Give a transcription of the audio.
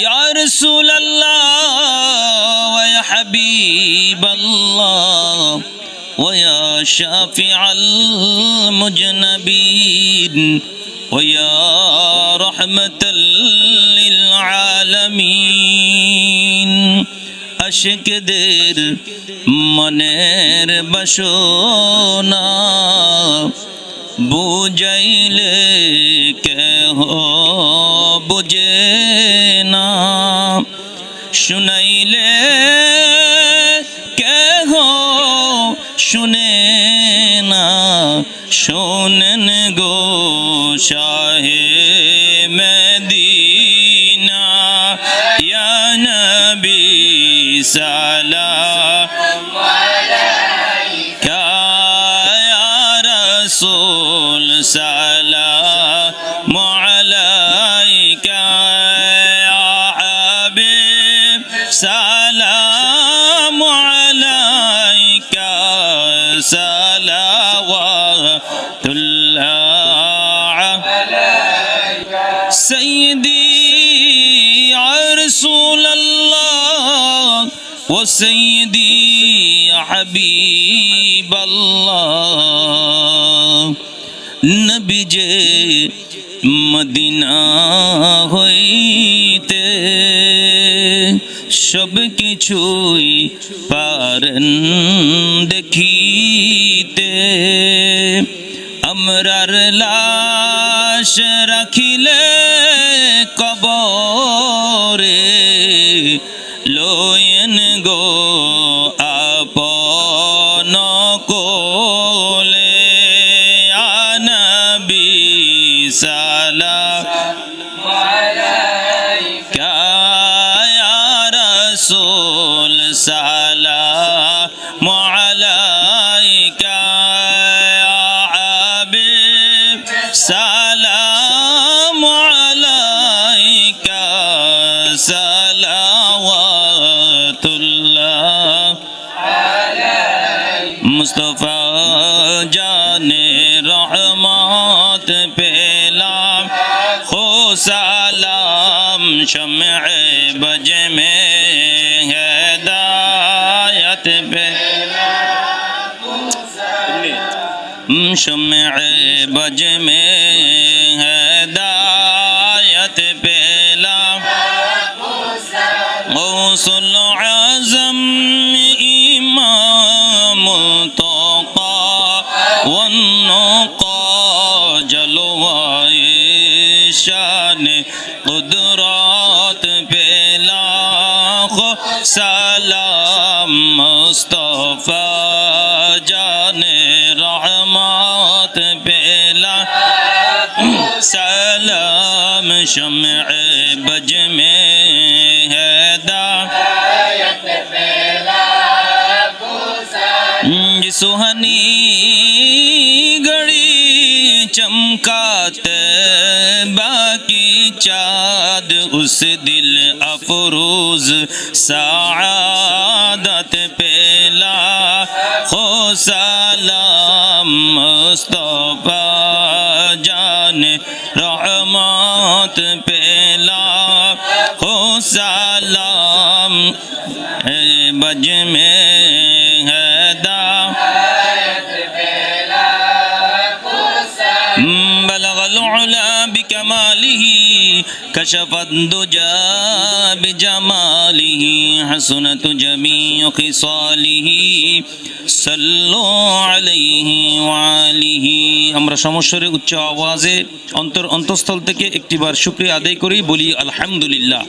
या रसूल अल्लाह व या हबीब अल्लाह व या शाफिअल मुजनबीन व या रहमतल लिल आलमीन। আশিকদের মনের বাসনা বুঝাইলে কেহ বুঝে না, শুনাইলে কেহ শুনে না। শোনেন গো শাহে মদিনা, ইয়া নবী সালাম আলাইকা, ইয়া রাসূল সালাম আলাইকা, ইয়া হাবিব সালাম আলাইকা, সালাওয়াতুল্লাহ আলাইকা। সাইয়্যিদি ইয়া রাসূলাল্লাহ ও সাইয়্যিদি ইয়া হাবিবাল্লাহ। নবী যে মদিনা হইতে সব কিছুই পারেন দেখিতে। আমরার লাশ রাখিলে কবরে লয়েন গো আপন কোলে, ইয়া নবী সালাম আলাইকা, ইয়া রাসূল সালাম আলাইকা, ইয়া হাবিব সালাম আলাইকা, সালাওয়াতুল্লাহ আলাইকা। মুস্তাফা জানে রহমত পেলাম খো সালাম, শমএ বজ में हिदायत पेलाम, शमए बज में हिदायत पेलाम। गौसुल आज़म इमाम तोक़ा वन्नुक़ा, जलवाए शान कुदरत पेला सलाम। मुस्तफा जाने रहमत पेला सलाम, शमए बज में हिदायत पेला सुहानी घड़ी चमकाते बाकी चाँद उस दिल अफरोज सआदत पेला खो सलाम। मुस्तफा जान रहमत पेला खो सलाम, बज में हिदायत पेला बलगल उला बिकमालिही कशफत दुजा बिजमालिही हसनत जमीउ खिसालिही सल्लु अलैहि वालिही। আমরা সমস্বরে উচ্চ আওয়াজে অন্তঃস্থল থেকে একটিবার শুকরিয়া আদায় করি, বলি আলহামদুলিল্লাহ।